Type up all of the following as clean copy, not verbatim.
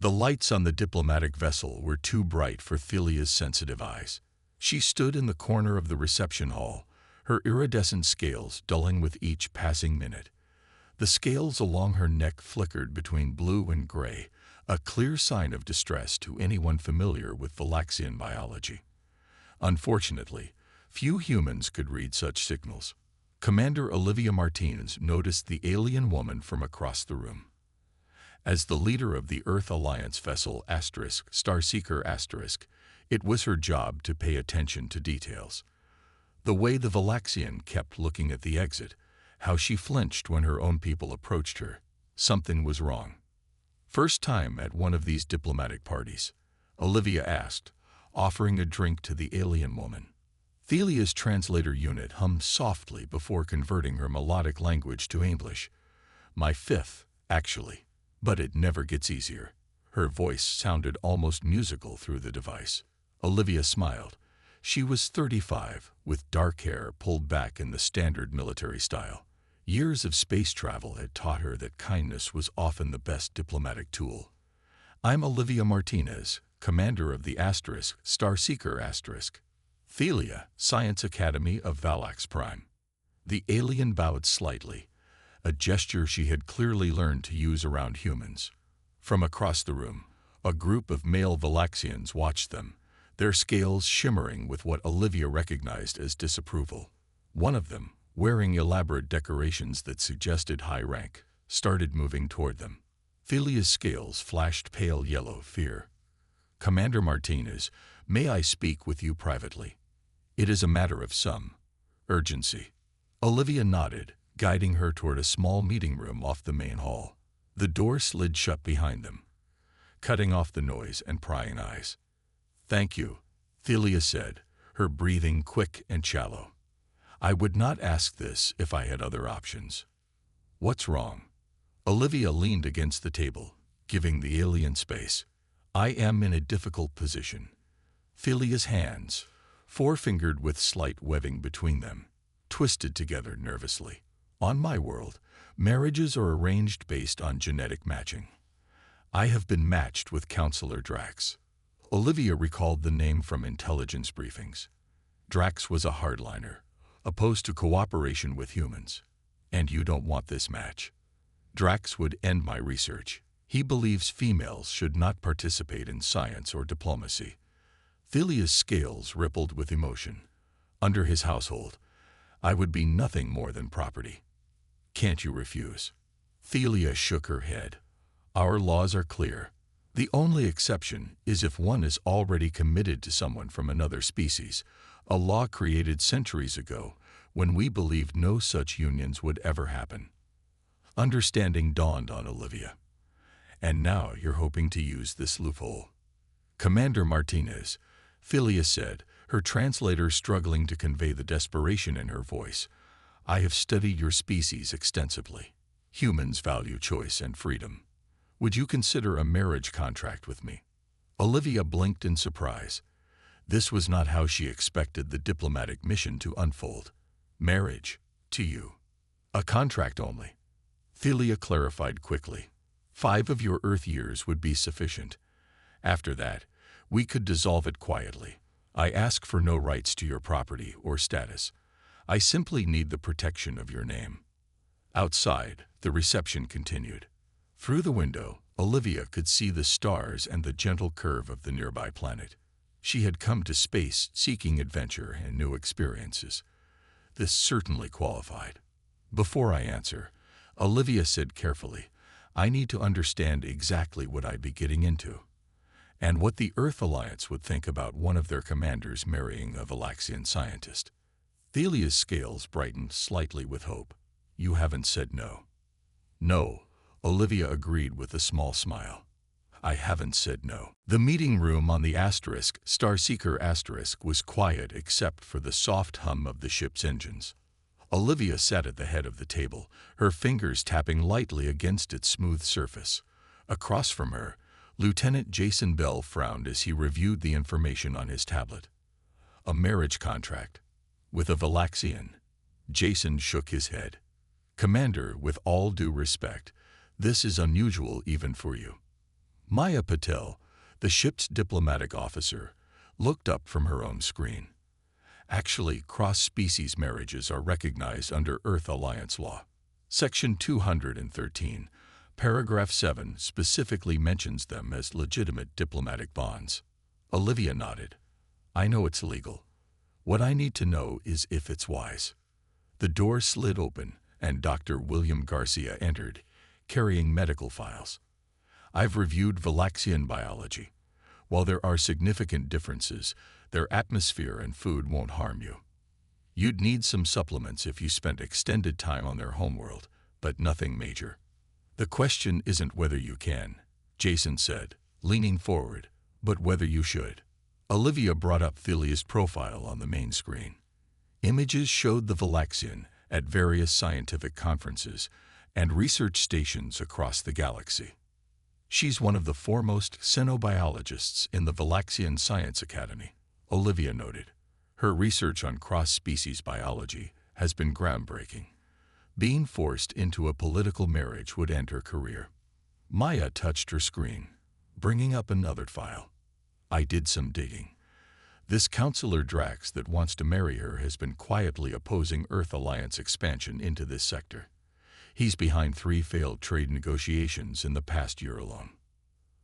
The lights on the diplomatic vessel were too bright for Thelia's sensitive eyes. She stood in the corner of the reception hall, her iridescent scales dulling with each passing minute. The scales along her neck flickered between blue and gray, a clear sign of distress to anyone familiar with Valaxian biology. Unfortunately, few humans could read such signals. Commander Olivia Martinez noticed the alien woman from across the room. As the leader of the Earth Alliance vessel Starseeker*, it was her job to pay attention to details. The way the Valaxian kept looking at the exit, how she flinched when her own people approached her. Something was wrong. First time at one of these diplomatic parties, Olivia asked, offering a drink to the alien woman. Thelia's translator unit hummed softly before converting her melodic language to English. My fifth, actually, but it never gets easier. Her voice sounded almost musical through the device. Olivia smiled. She was 35, with dark hair pulled back in the standard military style. Years of space travel had taught her that kindness was often the best diplomatic tool. I'm Olivia Martinez, commander of the Starseeker*. Thelia, Science Academy of Valax Prime. The alien bowed slightly, a gesture she had clearly learned to use around humans. From across the room, a group of male Valaxians watched them, their scales shimmering with what Olivia recognized as disapproval. One of them, wearing elaborate decorations that suggested high rank, started moving toward them. Thelia's scales flashed pale yellow fear. Commander Martinez, may I speak with you privately? It is a matter of some urgency. Olivia nodded, guiding her toward a small meeting room off the main hall. The door slid shut behind them, cutting off the noise and prying eyes. Thank you, Thelia said, her breathing quick and shallow. I would not ask this if I had other options. What's wrong? Olivia leaned against the table, giving the alien space. I am in a difficult position. Thelia's hands, four-fingered with slight webbing between them, twisted together nervously. On my world, marriages are arranged based on genetic matching. I have been matched with Counselor Drax. Olivia recalled the name from intelligence briefings. Drax was a hardliner, opposed to cooperation with humans. And you don't want this match. Drax would end my research. He believes females should not participate in science or diplomacy. Thelia's scales rippled with emotion. Under his household, I would be nothing more than property. Can't you refuse? Thelia shook her head. Our laws are clear. The only exception is if one is already committed to someone from another species, a law created centuries ago when we believed no such unions would ever happen. Understanding dawned on Olivia. And now you're hoping to use this loophole. Commander Martinez, Thelia said, her translator struggling to convey the desperation in her voice. I have studied your species extensively. Humans value choice and freedom. Would you consider a marriage contract with me? Olivia blinked in surprise. This was not how she expected the diplomatic mission to unfold. Marriage, to you. A contract only. Thelia clarified quickly. 5 of your Earth years would be sufficient. After that, we could dissolve it quietly. I ask for no rights to your property or status. I simply need the protection of your name. Outside, the reception continued. Through the window, Olivia could see the stars and the gentle curve of the nearby planet. She had come to space seeking adventure and new experiences. This certainly qualified. Before I answer, Olivia said carefully, I need to understand exactly what I'd be getting into, and what the Earth Alliance would think about one of their commanders marrying a Valaxian scientist. Thelia's scales brightened slightly with hope. You haven't said no. No, Olivia agreed with a small smile. I haven't said no. The meeting room on the Starseeker* was quiet except for the soft hum of the ship's engines. Olivia sat at the head of the table, her fingers tapping lightly against its smooth surface. Across from her, Lieutenant Jason Bell frowned as he reviewed the information on his tablet. A marriage contract. With a Valaxian. Jason shook his head. Commander, with all due respect, this is unusual even for you. Maya Patel, the ship's diplomatic officer, looked up from her own screen. Actually, cross-species marriages are recognized under Earth Alliance law. Section 213, paragraph 7 specifically mentions them as legitimate diplomatic bonds. Olivia nodded. I know it's legal. What I need to know is if it's wise. The door slid open, and Dr. William Garcia entered, carrying medical files. I've reviewed Valaxian biology. While there are significant differences, their atmosphere and food won't harm you. You'd need some supplements if you spent extended time on their homeworld, but nothing major. The question isn't whether you can, Jason said, leaning forward, but whether you should. Olivia brought up Thelia's profile on the main screen. Images showed the Valaxian at various scientific conferences and research stations across the galaxy. She's one of the foremost xenobiologists in the Valaxian Science Academy, Olivia noted. Her research on cross-species biology has been groundbreaking. Being forced into a political marriage would end her career. Maya touched her screen, bringing up another file. I did some digging. This Counselor Drax that wants to marry her has been quietly opposing Earth Alliance expansion into this sector. He's behind 3 failed trade negotiations in the past year alone.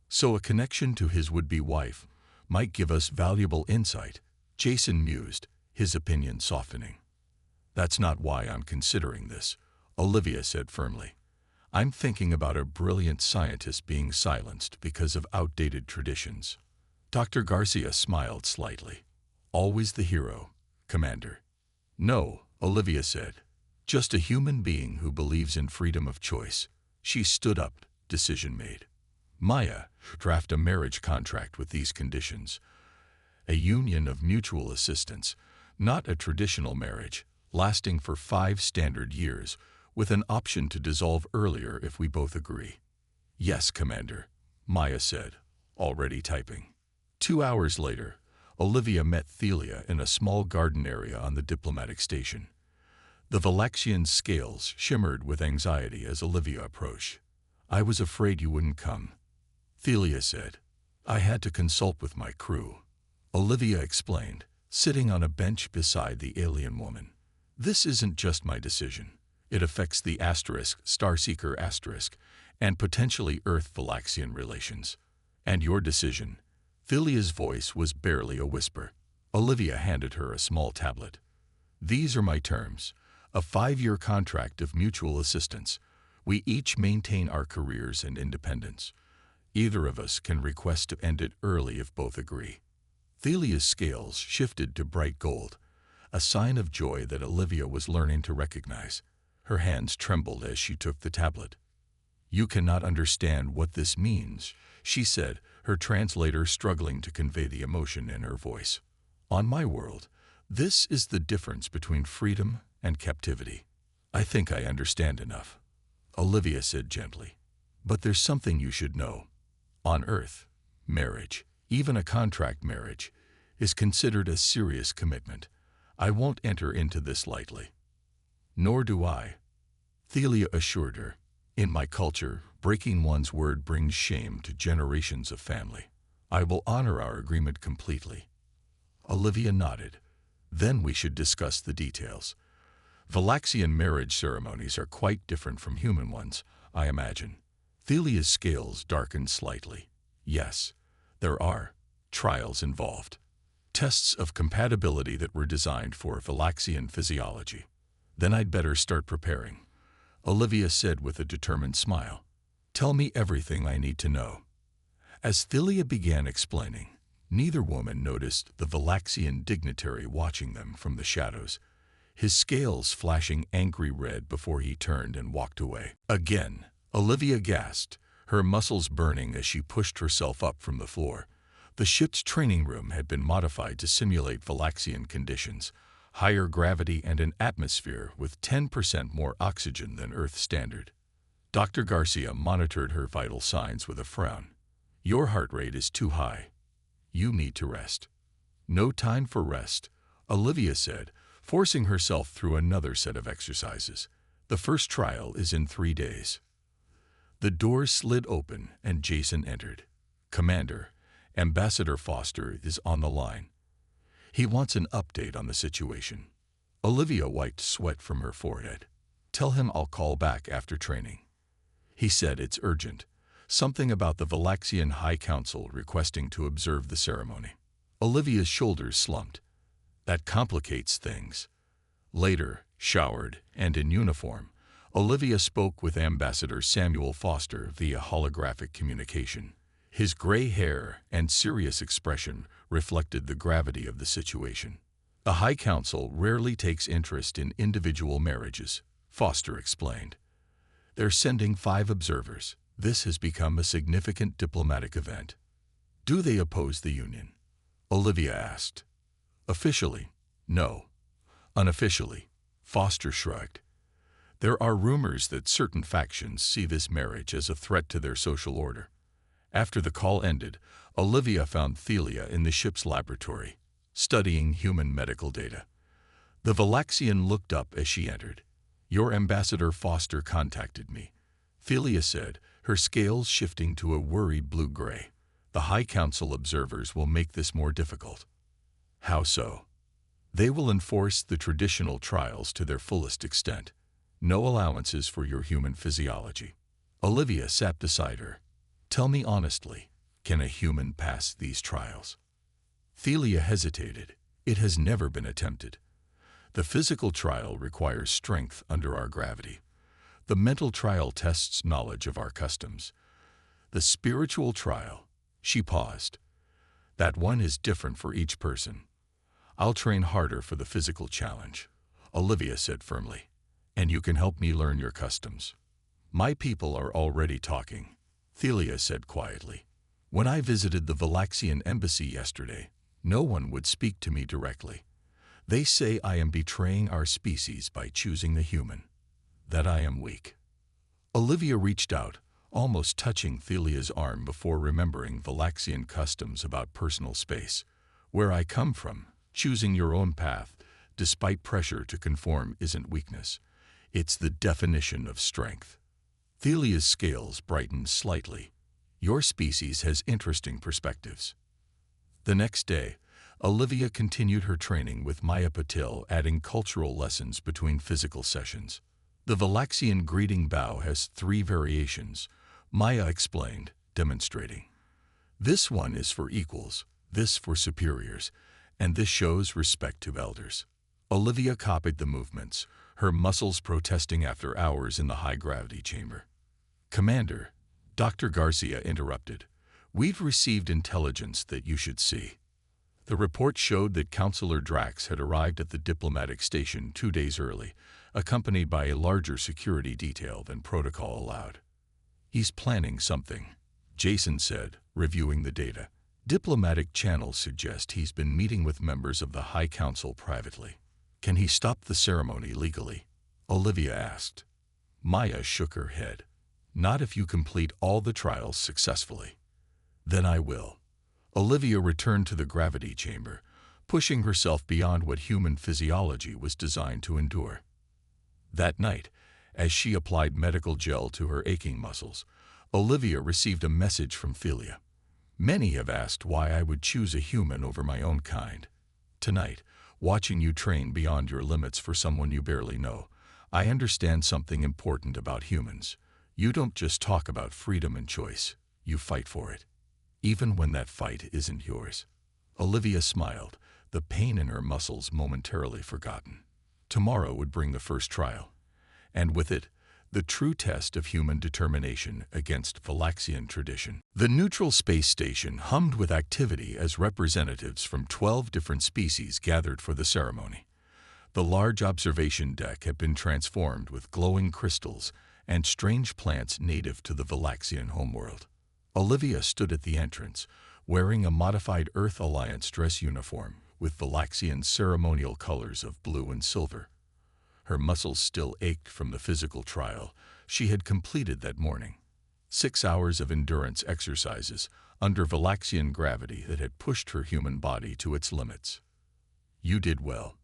So a connection to his would-be wife might give us valuable insight, Jason mused, his opinion softening. That's not why I'm considering this, Olivia said firmly. I'm thinking about a brilliant scientist being silenced because of outdated traditions. Dr. Garcia smiled slightly. Always the hero, Commander. No, Olivia said. Just a human being who believes in freedom of choice. She stood up, decision made. Maya, draft a marriage contract with these conditions. A union of mutual assistance, not a traditional marriage, lasting for 5 standard years, with an option to dissolve earlier if we both agree. Yes, Commander, Maya said, already typing. 2 hours later, Olivia met Thelia in a small garden area on the diplomatic station. The Valaxian's scales shimmered with anxiety as Olivia approached. I was afraid you wouldn't come, Thelia said. I had to consult with my crew, Olivia explained, sitting on a bench beside the alien woman. This isn't just my decision. It affects the Starseeker*, and potentially Earth-Valaxian relations. And your decision. Thelia's voice was barely a whisper. Olivia handed her a small tablet. These are my terms. A 5-year contract of mutual assistance. We each maintain our careers and independence. Either of us can request to end it early if both agree. Thelia's scales shifted to bright gold, a sign of joy that Olivia was learning to recognize. Her hands trembled as she took the tablet. You cannot understand what this means, she said, her translator struggling to convey the emotion in her voice. On my world, this is the difference between freedom and captivity. I think I understand enough, Olivia said gently. But there's something you should know. On Earth, marriage, even a contract marriage, is considered a serious commitment. I won't enter into this lightly. Nor do I, Thelia assured her. In my culture, breaking one's word brings shame to generations of family. I will honor our agreement completely. Olivia nodded. Then we should discuss the details. Valaxian marriage ceremonies are quite different from human ones, I imagine. Thelia's scales darkened slightly. Yes, there are trials involved. Tests of compatibility that were designed for Valaxian physiology. Then I'd better start preparing, Olivia said with a determined smile. Tell me everything I need to know. As Thelia began explaining, neither woman noticed the Valaxian dignitary watching them from the shadows, his scales flashing angry red before he turned and walked away. Again, Olivia gasped, her muscles burning as she pushed herself up from the floor. The ship's training room had been modified to simulate Valaxian conditions, higher gravity and an atmosphere with 10% more oxygen than Earth standard. Dr. Garcia monitored her vital signs with a frown. Your heart rate is too high. You need to rest. No time for rest, Olivia said, forcing herself through another set of exercises. The first trial is in 3 days. The door slid open and Jason entered. Commander, Ambassador Foster is on the line. He wants an update on the situation. Olivia wiped sweat from her forehead. Tell him I'll call back after training. He said it's urgent. Something about the Valaxian High Council requesting to observe the ceremony. Olivia's shoulders slumped. That complicates things. Later, showered and in uniform, Olivia spoke with Ambassador Samuel Foster via holographic communication. His gray hair and serious expression reflected the gravity of the situation. The High Council rarely takes interest in individual marriages, Foster explained. They're sending 5 observers. This has become a significant diplomatic event. Do they oppose the union? Olivia asked. Officially, no. Unofficially, Foster shrugged. There are rumors that certain factions see this marriage as a threat to their social order. After the call ended, Olivia found Thelia in the ship's laboratory, studying human medical data. The Valaxian looked up as she entered. Your Ambassador Foster contacted me, Thelia said, her scales shifting to a worried blue-gray. The High Council observers will make this more difficult. How so? They will enforce the traditional trials to their fullest extent. No allowances for your human physiology. Olivia sat beside her. Tell me honestly, can a human pass these trials? Thelia hesitated. It has never been attempted. The physical trial requires strength under our gravity. The mental trial tests knowledge of our customs. The spiritual trial, she paused. That one is different for each person. I'll train harder for the physical challenge, Olivia said firmly. And you can help me learn your customs. My people are already talking, Thelia said quietly. When I visited the Valaxian embassy yesterday, no one would speak to me directly. They say I am betraying our species by choosing the human. That I am weak. Olivia reached out, almost touching Thelia's arm before remembering Valaxian customs about personal space. Where I come from, choosing your own path, despite pressure to conform, isn't weakness. It's the definition of strength. Thelia's scales brightened slightly. Your species has interesting perspectives. The next day, Olivia continued her training with Maya Patil, adding cultural lessons between physical sessions. The Valaxian greeting bow has 3 variations, Maya explained, demonstrating. This one is for equals, this for superiors, and this shows respect to elders. Olivia copied the movements, her muscles protesting after hours in the high-gravity chamber. Commander, Dr. Garcia interrupted. We've received intelligence that you should see. The report showed that Counselor Drax had arrived at the diplomatic station 2 days early, accompanied by a larger security detail than protocol allowed. He's planning something, Jason said, reviewing the data. Diplomatic channels suggest he's been meeting with members of the High Council privately. Can he stop the ceremony legally? Olivia asked. Maya shook her head. Not if you complete all the trials successfully. Then I will. Olivia returned to the gravity chamber, pushing herself beyond what human physiology was designed to endure. That night, as she applied medical gel to her aching muscles, Olivia received a message from Thelia. Many have asked why I would choose a human over my own kind. Tonight, watching you train beyond your limits for someone you barely know, I understand something important about humans. You don't just talk about freedom and choice, you fight for it. Even when that fight isn't yours. Olivia smiled, the pain in her muscles momentarily forgotten. Tomorrow would bring the first trial, and with it, the true test of human determination against Valaxian tradition. The neutral space station hummed with activity as representatives from 12 different species gathered for the ceremony. The large observation deck had been transformed with glowing crystals and strange plants native to the Valaxian homeworld. Olivia stood at the entrance, wearing a modified Earth Alliance dress uniform with Valaxian ceremonial colors of blue and silver. Her muscles still ached from the physical trial she had completed that morning. 6 hours of endurance exercises under Valaxian gravity that had pushed her human body to its limits. You did well,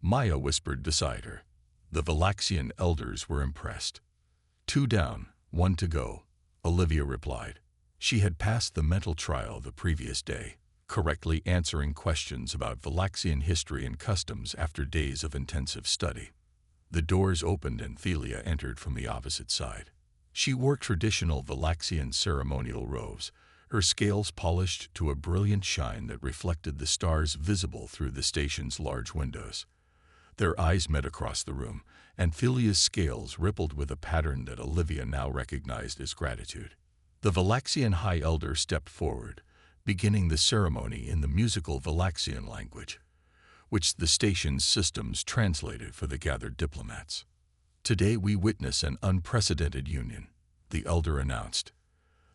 Maya whispered beside her. The Valaxian elders were impressed. 2 down, 1 to go, Olivia replied. She had passed the mental trial the previous day, correctly answering questions about Valaxian history and customs after days of intensive study. The doors opened and Thelia entered from the opposite side. She wore traditional Valaxian ceremonial robes, her scales polished to a brilliant shine that reflected the stars visible through the station's large windows. Their eyes met across the room, and Thelia's scales rippled with a pattern that Olivia now recognized as gratitude. The Valaxian High Elder stepped forward, beginning the ceremony in the musical Valaxian language, which the station's systems translated for the gathered diplomats. "Today we witness an unprecedented union," the Elder announced.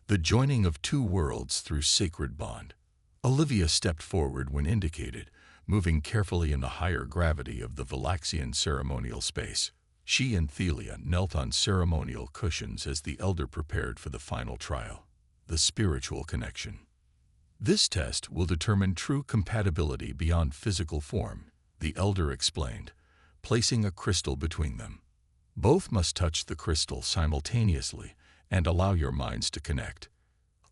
"The joining of two worlds through sacred bond." Olivia stepped forward when indicated, moving carefully in the higher gravity of the Valaxian ceremonial space. She and Thelia knelt on ceremonial cushions as the Elder prepared for the final trial, the spiritual connection. "This test will determine true compatibility beyond physical form," the Elder explained, placing a crystal between them. "Both must touch the crystal simultaneously and allow your minds to connect."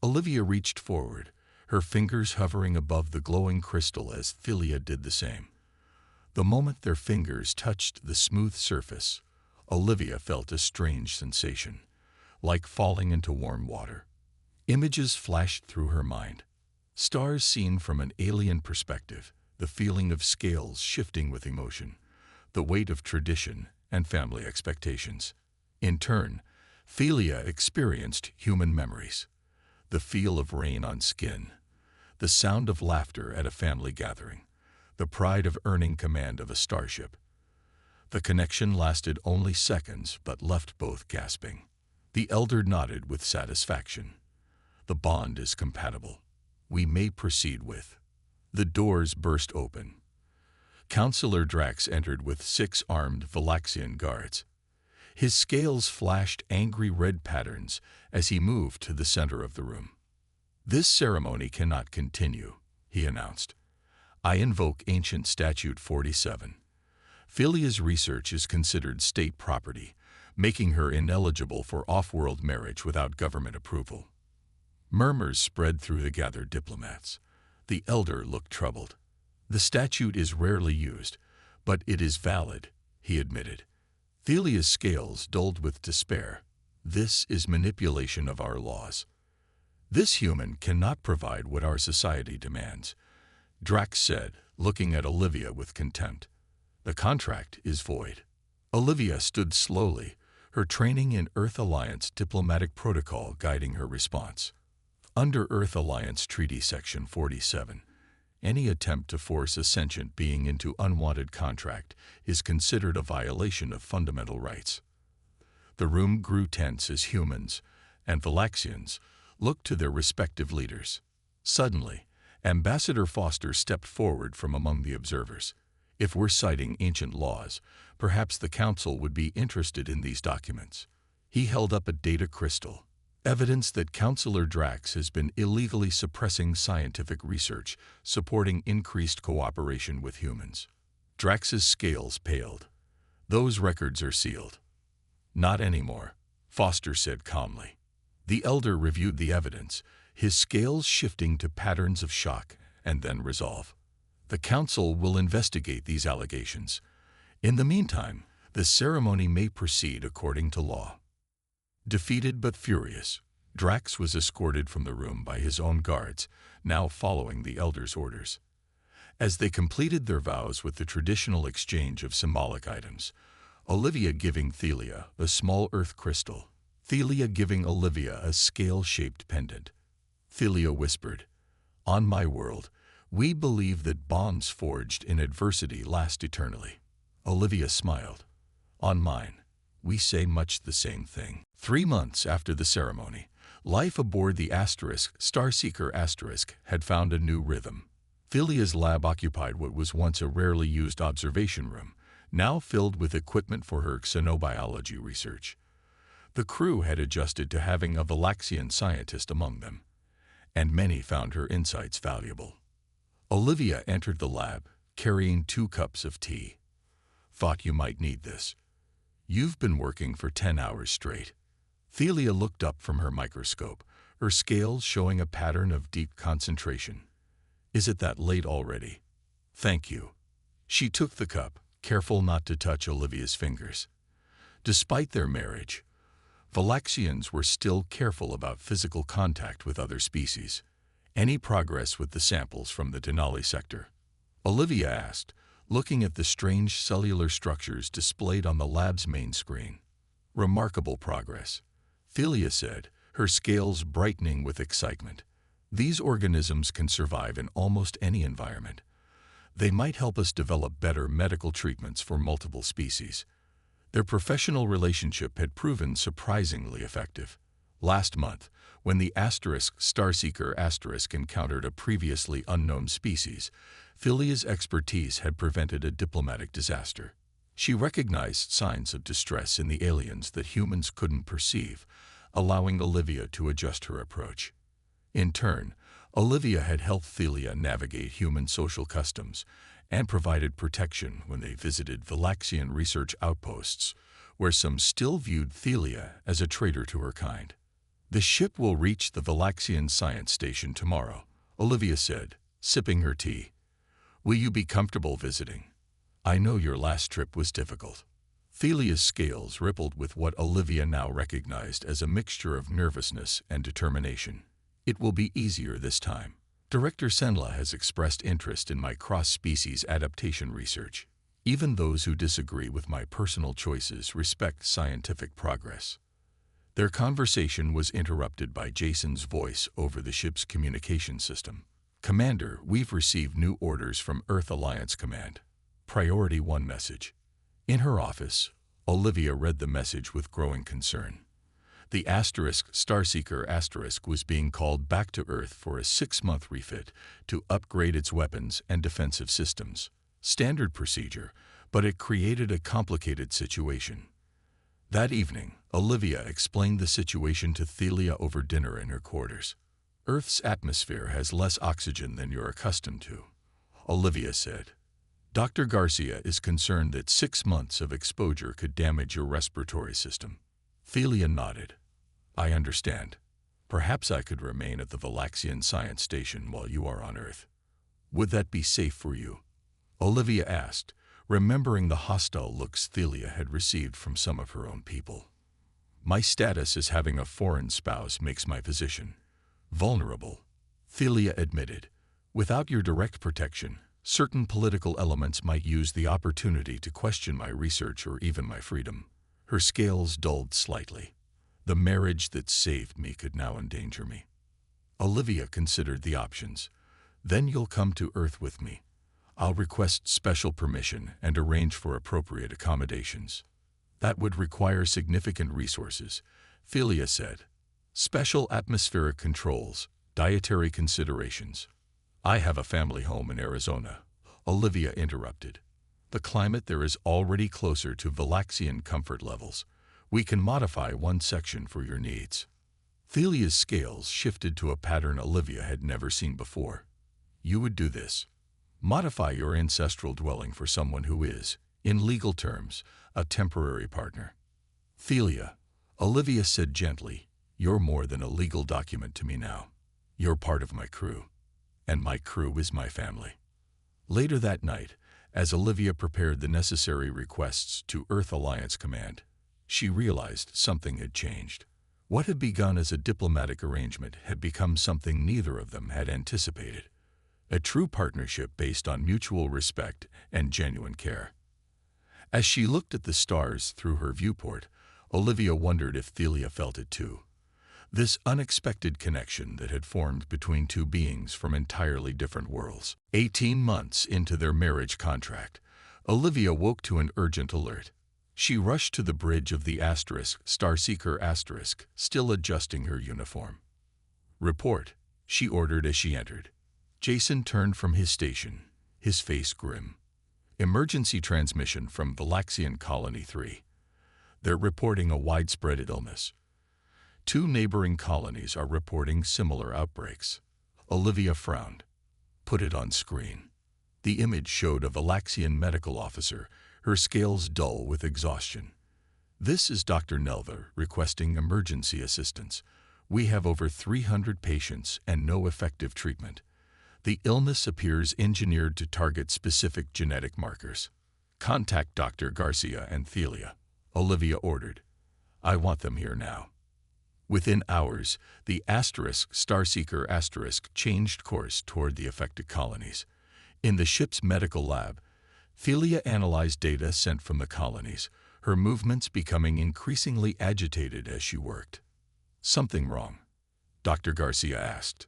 Olivia reached forward, her fingers hovering above the glowing crystal as Thelia did the same. The moment their fingers touched the smooth surface, Olivia felt a strange sensation, like falling into warm water. Images flashed through her mind. Stars seen from an alien perspective, the feeling of scales shifting with emotion, the weight of tradition and family expectations. In turn, Thelia experienced human memories, the feel of rain on skin, the sound of laughter at a family gathering, the pride of earning command of a starship. The connection lasted only seconds but left both gasping. The Elder nodded with satisfaction. "The bond is compatible. We may proceed with." The doors burst open. Counselor Drax entered with 6 armed Valaxian guards. His scales flashed angry red patterns as he moved to the center of the room. "This ceremony cannot continue," he announced. "I invoke Ancient Statute 47. Thelia's research is considered state property, making her ineligible for off-world marriage without government approval." Murmurs spread through the gathered diplomats. The Elder looked troubled. "The statute is rarely used, but it is valid," he admitted. Thelia's scales dulled with despair. "This is manipulation of our laws. This human cannot provide what our society demands," Drax said, looking at Olivia with contempt. "The contract is void." Olivia stood slowly, her training in Earth Alliance diplomatic protocol guiding her response. Under Earth Alliance Treaty Section 47, any attempt to force a sentient being into unwanted contract is considered a violation of fundamental rights. The room grew tense as humans and Valaxians looked to their respective leaders. Suddenly, Ambassador Foster stepped forward from among the observers. "If we're citing ancient laws, perhaps the Council would be interested in these documents." He held up a data crystal, evidence that Counselor Drax has been illegally suppressing scientific research, supporting increased cooperation with humans. Drax's scales paled. "Those records are sealed." "Not anymore," Foster said calmly. The Elder reviewed the evidence, his scales shifting to patterns of shock and then resolve. "The Council will investigate these allegations. In the meantime, the ceremony may proceed according to law." Defeated but furious, Drax was escorted from the room by his own guards, now following the Elder's orders. As they completed their vows with the traditional exchange of symbolic items, Olivia giving Thelia a small earth crystal, Thelia giving Olivia a scale-shaped pendant. Thelia whispered, "On my world, we believe that bonds forged in adversity last eternally." Olivia smiled. "On mine, we say much the same thing." 3 months after the ceremony, life aboard the Starseeker had found a new rhythm. Thelia's lab occupied what was once a rarely used observation room, now filled with equipment for her xenobiology research. The crew had adjusted to having a Valaxian scientist among them, and many found her insights valuable. Olivia entered the lab, carrying 2 cups of tea. "Thought you might need this. You've been working for 10 hours straight." Thelia looked up from her microscope, her scales showing a pattern of deep concentration. "Is it that late already?" "Thank you." She took the cup, careful not to touch Olivia's fingers. Despite their marriage, Valaxians were still careful about physical contact with other species. "Any progress with the samples from the Denali sector?" Olivia asked, looking at the strange cellular structures displayed on the lab's main screen. "Remarkable progress," Thelia said, her scales brightening with excitement. "These organisms can survive in almost any environment. They might help us develop better medical treatments for multiple species." Their professional relationship had proven surprisingly effective. Last month, when the Starseeker encountered a previously unknown species, Thelia's expertise had prevented a diplomatic disaster. She recognized signs of distress in the aliens that humans couldn't perceive, allowing Olivia to adjust her approach. In turn, Olivia had helped Thelia navigate human social customs and provided protection when they visited Valaxian research outposts, where some still viewed Thelia as a traitor to her kind. "The ship will reach the Valaxian science station tomorrow," Olivia said, sipping her tea. "Will you be comfortable visiting? I know your last trip was difficult." Thelia's scales rippled with what Olivia now recognized as a mixture of nervousness and determination. "It will be easier this time. Director Senla has expressed interest in my cross-species adaptation research. Even those who disagree with my personal choices respect scientific progress." Their conversation was interrupted by Jason's voice over the ship's communication system. "Commander, we've received new orders from Earth Alliance Command. Priority 1 message." In her office, Olivia read the message with growing concern. The Starseeker was being called back to Earth for a 6-month refit to upgrade its weapons and defensive systems. Standard procedure, but it created a complicated situation. That evening, Olivia explained the situation to Thelia over dinner in her quarters. "Earth's atmosphere has less oxygen than you're accustomed to," Olivia said. "Dr. Garcia is concerned that 6 months of exposure could damage your respiratory system." Thelia nodded. "I understand. Perhaps I could remain at the Valaxian science station while you are on Earth." "Would that be safe for you?" Olivia asked, remembering the hostile looks Thelia had received from some of her own people. "My status as having a foreign spouse makes my position vulnerable," Thelia admitted. "Without your direct protection, certain political elements might use the opportunity to question my research or even my freedom." Her scales dulled slightly. "The marriage that saved me could now endanger me." Olivia considered the options. "Then you'll come to Earth with me. I'll request special permission and arrange for appropriate accommodations." "That would require significant resources," Thelia said. "Special atmospheric controls, dietary considerations." "I have a family home in Arizona," Olivia interrupted. "The climate there is already closer to Valaxian comfort levels. We can modify one section for your needs." Thelia's scales shifted to a pattern Olivia had never seen before. "You would do this? Modify your ancestral dwelling for someone who is, in legal terms, a temporary partner?" "Thelia," Olivia said gently, "you're more than a legal document to me now. You're part of my crew, and my crew is my family." Later that night, as Olivia prepared the necessary requests to Earth Alliance Command, she realized something had changed. What had begun as a diplomatic arrangement had become something neither of them had anticipated. A true partnership based on mutual respect and genuine care. As she looked at the stars through her viewport, Olivia wondered if Thelia felt it too. This unexpected connection that had formed between two beings from entirely different worlds. 18 months into their marriage contract, Olivia woke to an urgent alert. She rushed to the bridge of the Starseeker, still adjusting her uniform. "Report," she ordered as she entered. Jason turned from his station, his face grim. "Emergency transmission from Valaxian Colony 3. They're reporting a widespread illness. 2 neighboring colonies are reporting similar outbreaks." Olivia frowned. "Put it on screen." The image showed a Valaxian medical officer, her scales dull with exhaustion. "This is Dr. Nelva requesting emergency assistance. We have over 300 patients and no effective treatment. The illness appears engineered to target specific genetic markers. Contact Dr. Garcia and Thelia, Olivia ordered. I want them here now. Within hours, the Starseeker changed course toward the affected colonies. In the ship's medical lab, Thelia analyzed data sent from the colonies, her movements becoming increasingly agitated as she worked. Something wrong? Dr. Garcia asked.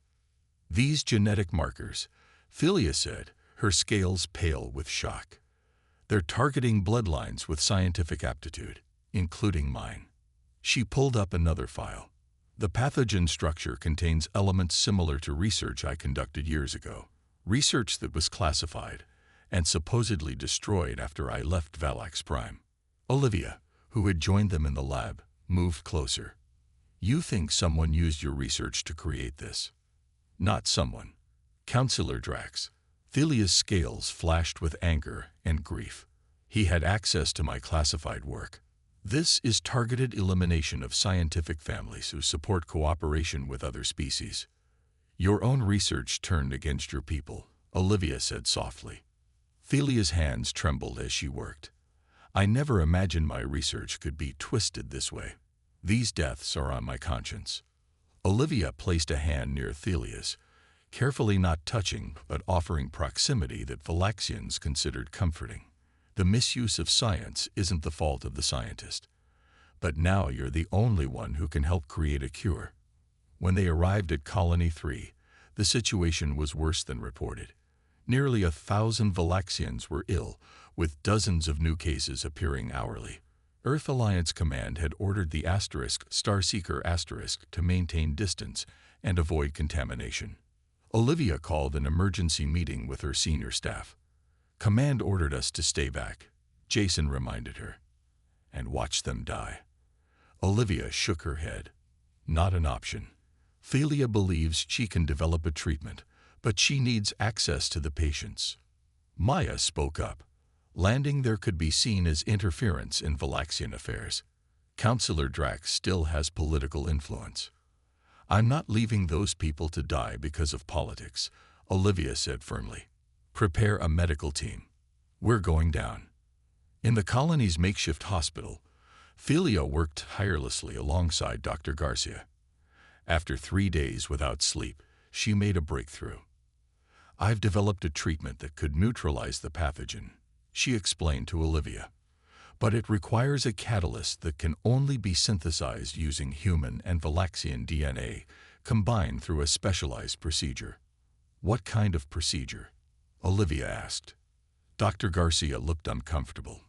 These genetic markers, Thelia said, her scales pale with shock. They're targeting bloodlines with scientific aptitude, including mine. She pulled up another file. The pathogen structure contains elements similar to research I conducted years ago, research that was classified and supposedly destroyed after I left Valax Prime. Olivia, who had joined them in the lab, moved closer. You think someone used your research to create this? Not someone. Counselor Drax. Thelia's scales flashed with anger and grief. He had access to my classified work. This is targeted elimination of scientific families who support cooperation with other species. Your own research turned against your people, Olivia said softly. Thelia's hands trembled as she worked. I never imagined my research could be twisted this way. These deaths are on my conscience. Olivia placed a hand near Thelia's, carefully not touching but offering proximity that Valaxians considered comforting. The misuse of science isn't the fault of the scientist. But now you're the only one who can help create a cure. When they arrived at Colony 3, the situation was worse than reported. Nearly 1,000 Valaxians were ill, with dozens of new cases appearing hourly. Earth Alliance Command had ordered the Starseeker to maintain distance and avoid contamination. Olivia called an emergency meeting with her senior staff. Command ordered us to stay back, Jason reminded her, and watch them die. Olivia shook her head. Not an option. Thelia believes she can develop a treatment, but she needs access to the patients. Maya spoke up. Landing there could be seen as interference in Valaxian affairs. Counselor Drax still has political influence. I'm not leaving those people to die because of politics, Olivia said firmly. Prepare a medical team. We're going down. In the colony's makeshift hospital, Thelia worked tirelessly alongside Dr. Garcia. After 3 days without sleep, she made a breakthrough. I've developed a treatment that could neutralize the pathogen, she explained to Olivia. But it requires a catalyst that can only be synthesized using human and Valaxian DNA, combined through a specialized procedure. What kind of procedure? Olivia asked. Dr. Garcia looked uncomfortable.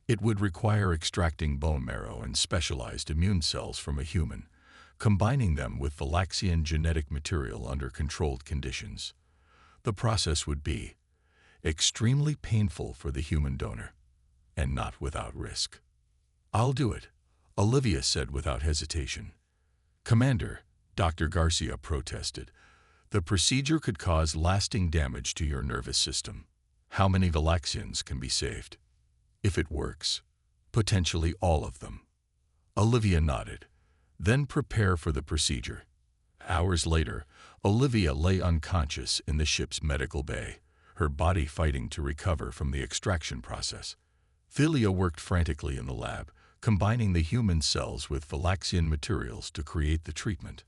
It would require extracting bone marrow and specialized immune cells from a human, combining them with Valaxian genetic material under controlled conditions. The process would be extremely painful for the human donor, and not without risk. I'll do it, Olivia said without hesitation. Commander, Dr. Garcia protested. The procedure could cause lasting damage to your nervous system. How many Valaxians can be saved? If it works, potentially all of them. Olivia nodded. Then prepare for the procedure. Hours later, Olivia lay unconscious in the ship's medical bay, her body fighting to recover from the extraction process. Thelia worked frantically in the lab, combining the human cells with Valaxian materials to create the treatment.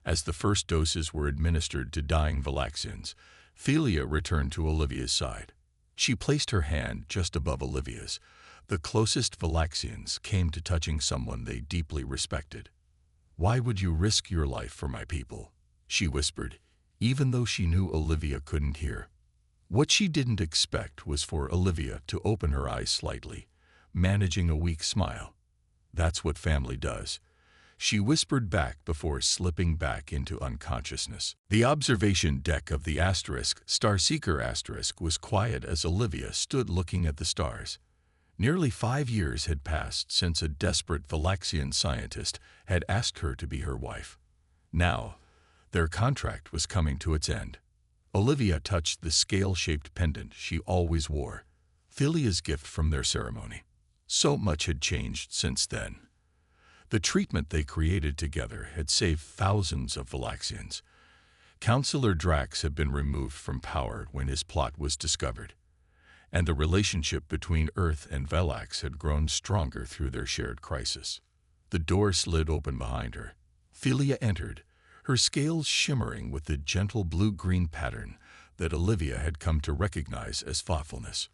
As the first doses were administered to dying Valaxians, Thelia returned to Olivia's side. She placed her hand just above Olivia's. The closest Valaxians came to touching someone they deeply respected. Why would you risk your life for my people? She whispered, even though she knew Olivia couldn't hear. What she didn't expect was for Olivia to open her eyes slightly, managing a weak smile. That's what family does, she whispered back before slipping back into unconsciousness. The observation deck of the Starseeker was quiet as Olivia stood looking at the stars. Nearly 5 years had passed since a desperate Valaxian scientist had asked her to be her wife. Now, their contract was coming to its end. Olivia touched the scale-shaped pendant she always wore, Thelia's gift from their ceremony. So much had changed since then. The treatment they created together had saved thousands of Valaxians. Counselor Drax had been removed from power when his plot was discovered, and the relationship between Earth and Velax had grown stronger through their shared crisis. The door slid open behind her. Thelia entered, her scales shimmering with the gentle blue-green pattern that Olivia had come to recognize as thoughtfulness.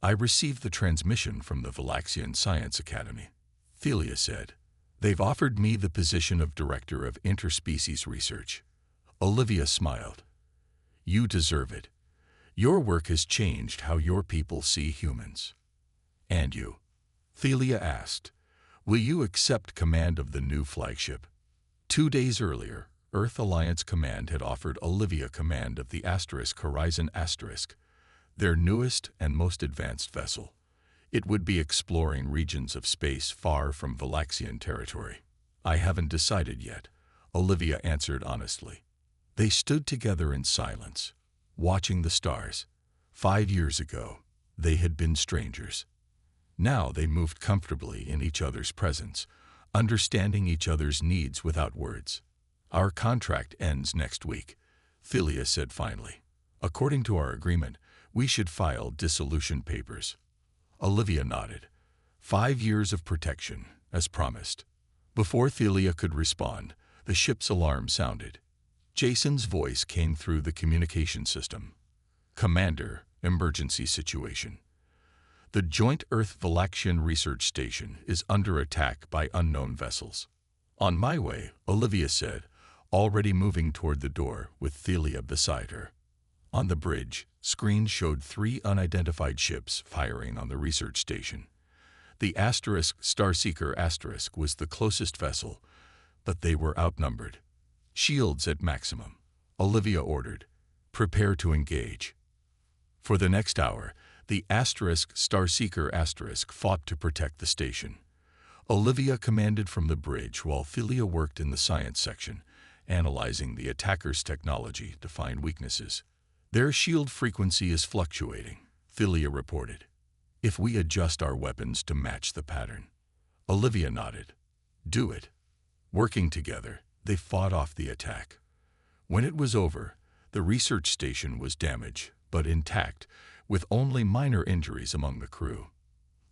"I received the transmission from the Valaxian Science Academy," Thelia said. "They've offered me the position of Director of Interspecies Research." Olivia smiled. "You deserve it. Your work has changed how your people see humans." "And you?" Thelia asked. "Will you accept command of the new flagship?" 2 days earlier, Earth Alliance Command had offered Olivia command of the Horizon *, their newest and most advanced vessel. It would be exploring regions of space far from Valaxian territory. "I haven't decided yet," Olivia answered honestly. They stood together in silence, watching the stars. 5 years ago, they had been strangers. Now they moved comfortably in each other's presence, understanding each other's needs without words. "Our contract ends next week," Thelia said finally. "According to our agreement, we should file dissolution papers." Olivia nodded. 5 years of protection, as promised. Before Thelia could respond, the ship's alarm sounded. Jason's voice came through the communication system. "Commander, emergency situation. The Joint Earth-Valaxian Research Station is under attack by unknown vessels." "On my way," Olivia said, already moving toward the door with Thelia beside her. On the bridge, screens showed 3 unidentified ships firing on the research station. The Starseeker was the closest vessel, but they were outnumbered. "Shields at maximum," Olivia ordered. "Prepare to engage." For the next hour, the Starseeker fought to protect the station. Olivia commanded from the bridge while Thelia worked in the science section, analyzing the attackers' technology to find weaknesses. "Their shield frequency is fluctuating," Thelia reported. "If we adjust our weapons to match the pattern." Olivia nodded. "Do it." Working together, they fought off the attack. When it was over, the research station was damaged, but intact, with only minor injuries among the crew.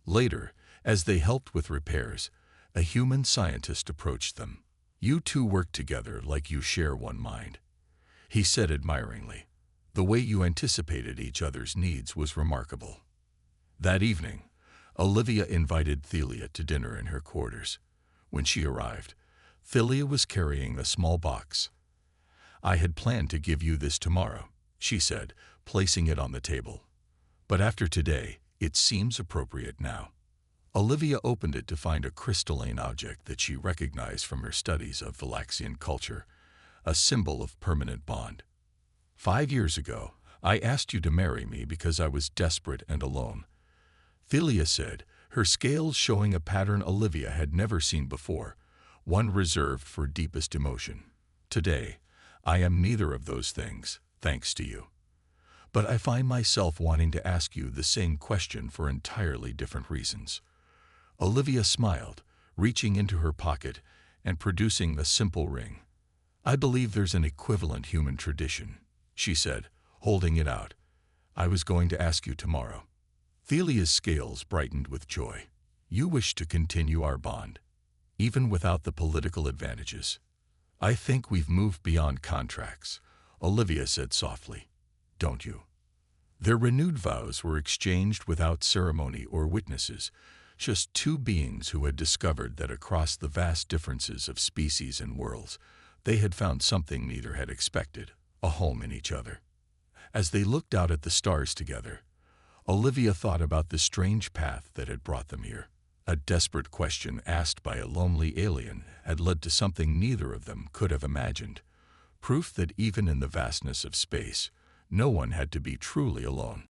Later, as they helped with repairs, a human scientist approached them. "You two work together like you share one mind," he said admiringly. "The way you anticipated each other's needs was remarkable." That evening, Olivia invited Thelia to dinner in her quarters. When she arrived, Thelia was carrying a small box. "I had planned to give you this tomorrow," she said, placing it on the table. "But after today, it seems appropriate now." Olivia opened it to find a crystalline object that she recognized from her studies of Valaxian culture, a symbol of permanent bond. "5 years ago, I asked you to marry me because I was desperate and alone," Thelia said, her scales showing a pattern Olivia had never seen before, one reserved for deepest emotion. "Today, I am neither of those things, thanks to you. But I find myself wanting to ask you the same question for entirely different reasons." Olivia smiled, reaching into her pocket and producing a simple ring. "I believe there's an equivalent human tradition," she said, holding it out. "I was going to ask you tomorrow." Thelia's scales brightened with joy. "You wish to continue our bond, even without the political advantages." "I think we've moved beyond contracts," Olivia said softly. "Don't you?" Their renewed vows were exchanged without ceremony or witnesses, just 2 beings who had discovered that across the vast differences of species and worlds, they had found something neither had expected, a home in each other. As they looked out at the stars together, Olivia thought about the strange path that had brought them here. A desperate question asked by a lonely alien had led to something neither of them could have imagined, proof that even in the vastness of space, no one had to be truly alone.